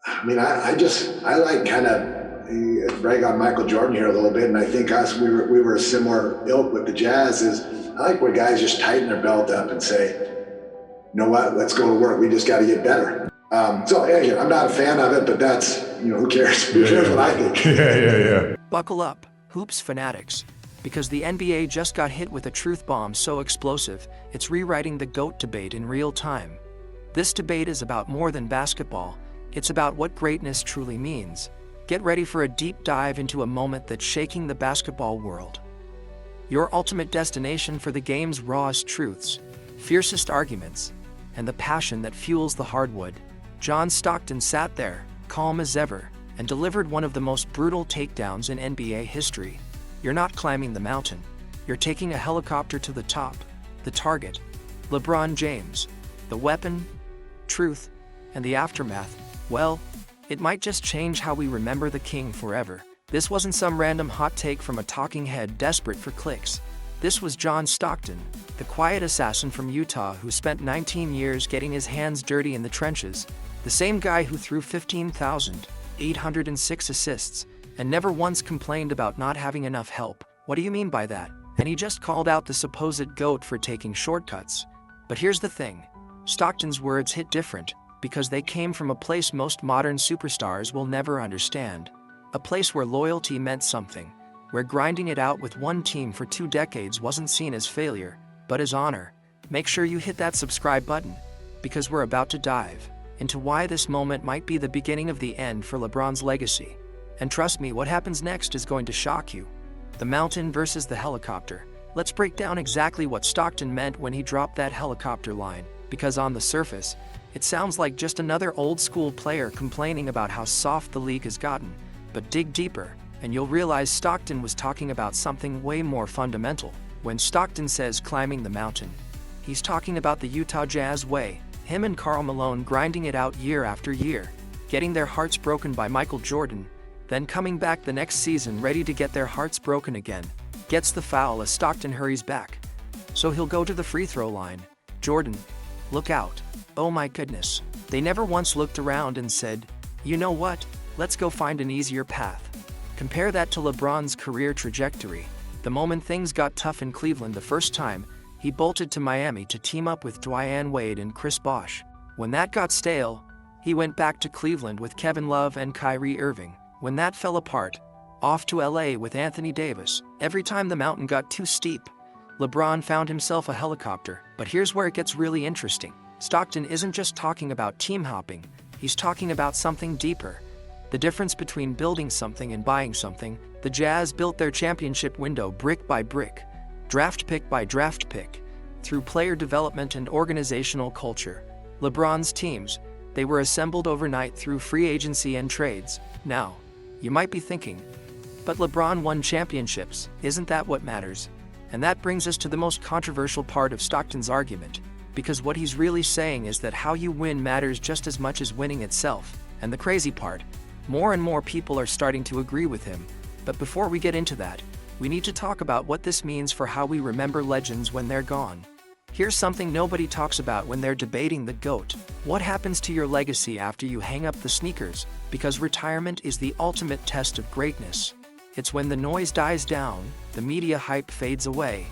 I mean, I like kind of brag on Michael Jordan here a little bit, and I think we were a similar ilk with the Jazz. Is I like where guys just tighten their belt up and say, you know what, let's go to work. We just got to get better. So yeah, I'm not a fan of it, but that's, who cares? Who cares what I think? Yeah. Buckle up, hoops fanatics, because the NBA just got hit with a truth bomb so explosive, it's rewriting the GOAT debate in real time. This debate is about more than basketball. It's about what greatness truly means. Get ready for a deep dive into a moment that's shaking the basketball world. Your ultimate destination for the game's rawest truths, fiercest arguments, and the passion that fuels the hardwood. John Stockton sat there, calm as ever, and delivered one of the most brutal takedowns in NBA history. You're not climbing the mountain. You're taking a helicopter to the top. The target, LeBron James. The weapon, truth, and the aftermath, well, it might just change how we remember the king forever. This wasn't some random hot take from a talking head desperate for clicks. This was John Stockton, the quiet assassin from Utah who spent 19 years getting his hands dirty in the trenches, the same guy who threw 15,806 assists and never once complained about not having enough help. What do you mean by that? And he just called out the supposed GOAT for taking shortcuts. But here's the thing. Stockton's words hit different because they came from a place most modern superstars will never understand. A place where loyalty meant something, where grinding it out with one team for 2 decades wasn't seen as failure, but as honor. Make sure you hit that subscribe button, because we're about to dive into why this moment might be the beginning of the end for LeBron's legacy. And trust me, what happens next is going to shock you. The mountain versus the helicopter. Let's break down exactly what Stockton meant when he dropped that helicopter line, because on the surface, it sounds like just another old-school player complaining about how soft the league has gotten. But dig deeper, and you'll realize Stockton was talking about something way more fundamental. When Stockton says climbing the mountain, he's talking about the Utah Jazz way, him and Karl Malone grinding it out year after year, getting their hearts broken by Michael Jordan, then coming back the next season ready to get their hearts broken again. Gets the foul as Stockton hurries back. So he'll go to the free throw line. Jordan, look out. Oh my goodness. They never once looked around and said, you know what, let's go find an easier path. Compare that to LeBron's career trajectory. The moment things got tough in Cleveland the first time, he bolted to Miami to team up with Dwyane Wade and Chris Bosh. When that got stale, he went back to Cleveland with Kevin Love and Kyrie Irving. When that fell apart, off to LA with Anthony Davis. Every time the mountain got too steep, LeBron found himself a helicopter. But here's where it gets really interesting. Stockton isn't just talking about team hopping, he's talking about something deeper. The difference between building something and buying something. The Jazz built their championship window brick by brick, draft pick by draft pick, through player development and organizational culture. LeBron's teams, they were assembled overnight through free agency and trades. Now, you might be thinking, but LeBron won championships, isn't that what matters? And that brings us to the most controversial part of Stockton's argument, because what he's really saying is that how you win matters just as much as winning itself. And the crazy part, more and more people are starting to agree with him. But before we get into that, we need to talk about what this means for how we remember legends when they're gone. Here's something nobody talks about when they're debating the GOAT. What happens to your legacy after you hang up the sneakers? Because retirement is the ultimate test of greatness. It's when the noise dies down, the media hype fades away,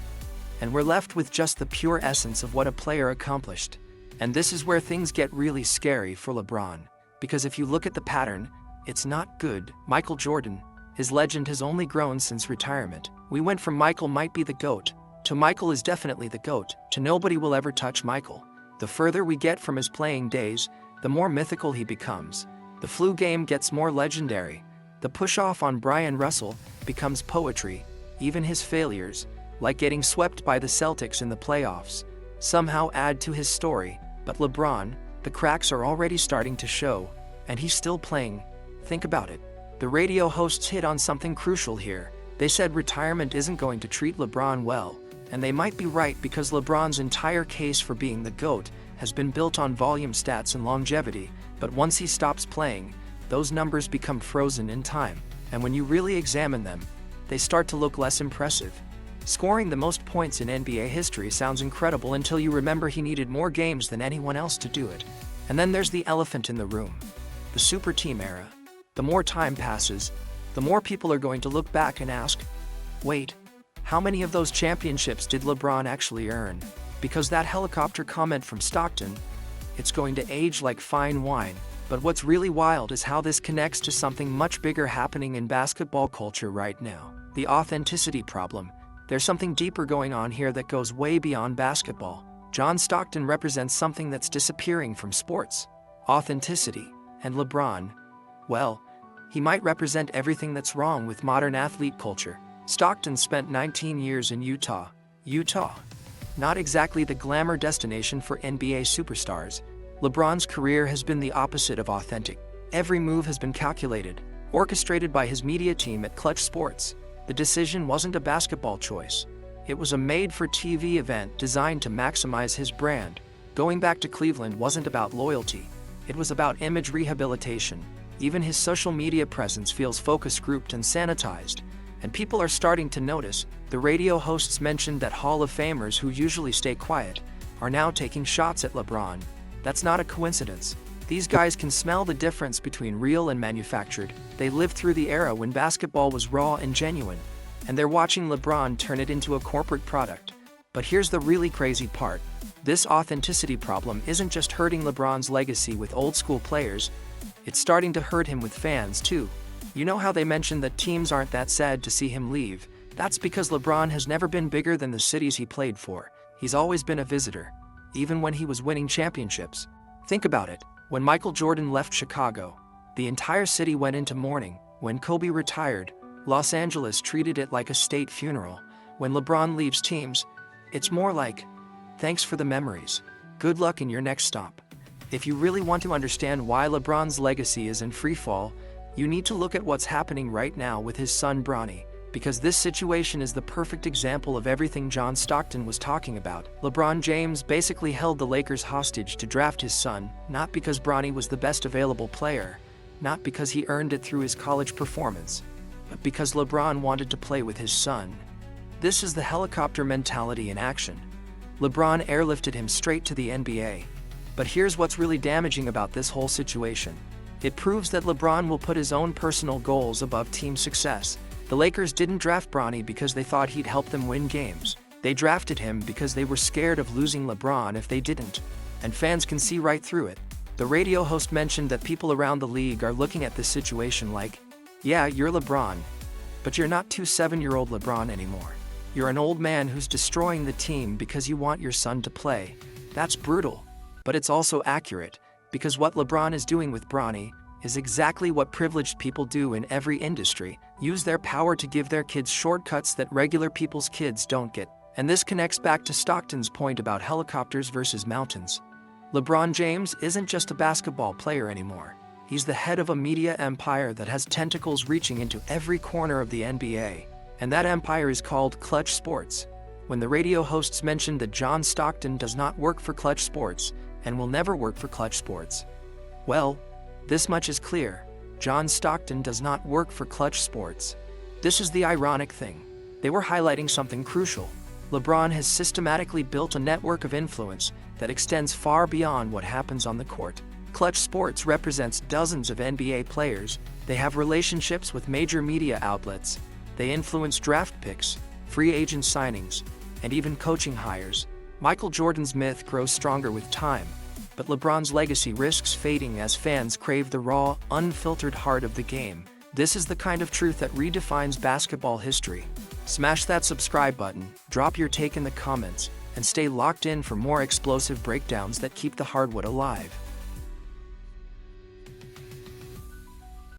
and we're left with just the pure essence of what a player accomplished. And this is where things get really scary for LeBron. Because if you look at the pattern, it's not good. Michael Jordan, his legend has only grown since retirement. We went from Michael might be the GOAT, to Michael is definitely the GOAT, to nobody will ever touch Michael. The further we get from his playing days, the more mythical he becomes. The flu game gets more legendary. The push-off on Brian Russell becomes poetry. Even his failures, like getting swept by the Celtics in the playoffs, somehow add to his story. But LeBron, the cracks are already starting to show, and he's still playing. Think about it. The radio hosts hit on something crucial here. They said retirement isn't going to treat LeBron well, and they might be right because LeBron's entire case for being the GOAT has been built on volume stats and longevity, but once he stops playing, those numbers become frozen in time, and when you really examine them, they start to look less impressive. Scoring the most points in NBA history sounds incredible until you remember he needed more games than anyone else to do it. And then there's the elephant in the room. the super team era. The more time passes, the more people are going to look back and ask, wait, how many of those championships did LeBron actually earn? Because that helicopter comment from Stockton, it's going to age like fine wine. But what's really wild is how this connects to something much bigger happening in basketball culture right now. The authenticity problem. There's something deeper going on here that goes way beyond basketball. John Stockton represents something that's disappearing from sports. Authenticity. And LeBron, well, he might represent everything that's wrong with modern athlete culture. Stockton spent 19 years in Utah. Utah. Not exactly the glamour destination for NBA superstars. LeBron's career has been the opposite of authentic. Every move has been calculated, orchestrated by his media team at Clutch Sports. The decision wasn't a basketball choice. It was a made-for-TV event designed to maximize his brand. Going back to Cleveland wasn't about loyalty. It was about image rehabilitation. Even his social media presence feels focus-grouped and sanitized. And people are starting to notice. The radio hosts mentioned that Hall of Famers who usually stay quiet are now taking shots at LeBron. That's not a coincidence. These guys can smell the difference between real and manufactured. They lived through the era when basketball was raw and genuine, and they're watching LeBron turn it into a corporate product. But here's the really crazy part. This authenticity problem isn't just hurting LeBron's legacy with old-school players, it's starting to hurt him with fans too. You know how they mentioned that teams aren't that sad to see him leave? That's because LeBron has never been bigger than the cities he played for. He's always been a visitor, even when he was winning championships. Think about it. When Michael Jordan left Chicago, the entire city went into mourning. When Kobe retired, Los Angeles treated it like a state funeral. When LeBron leaves teams, it's more like, thanks for the memories. Good luck in your next stop. If you really want to understand why LeBron's legacy is in freefall, you need to look at what's happening right now with his son Bronny, because this situation is the perfect example of everything John Stockton was talking about. LeBron James basically held the Lakers hostage to draft his son, not because Bronny was the best available player, not because he earned it through his college performance, but because LeBron wanted to play with his son. This is the helicopter mentality in action. LeBron airlifted him straight to the NBA. But here's what's really damaging about this whole situation. It proves that LeBron will put his own personal goals above team success. The Lakers didn't draft Bronny because they thought he'd help them win games. They drafted him because they were scared of losing LeBron if they didn't. And fans can see right through it. The radio host mentioned that people around the league are looking at this situation like, yeah, you're LeBron, but you're not 27-year-old LeBron anymore. You're an old man who's destroying the team because you want your son to play. That's brutal, but it's also accurate, because what LeBron is doing with Bronny is exactly what privileged people do in every industry, use their power to give their kids shortcuts that regular people's kids don't get. And this connects back to Stockton's point about helicopters versus mountains. LeBron James isn't just a basketball player anymore. He's the head of a media empire that has tentacles reaching into every corner of the NBA. And that empire is called Clutch Sports. When the radio hosts mentioned that John Stockton does not work for Clutch Sports and will never work for Clutch Sports, well, this much is clear. John Stockton does not work for Clutch Sports. This is the ironic thing. They were highlighting something crucial. LeBron has systematically built a network of influence that extends far beyond what happens on the court. Clutch Sports represents dozens of NBA players. They have relationships with major media outlets. They influence draft picks, free agent signings, and even coaching hires. Michael Jordan's myth grows stronger with time, but LeBron's legacy risks fading as fans crave the raw, unfiltered heart of the game. This is the kind of truth that redefines basketball history. Smash that subscribe button, drop your take in the comments, and stay locked in for more explosive breakdowns that keep the hardwood alive.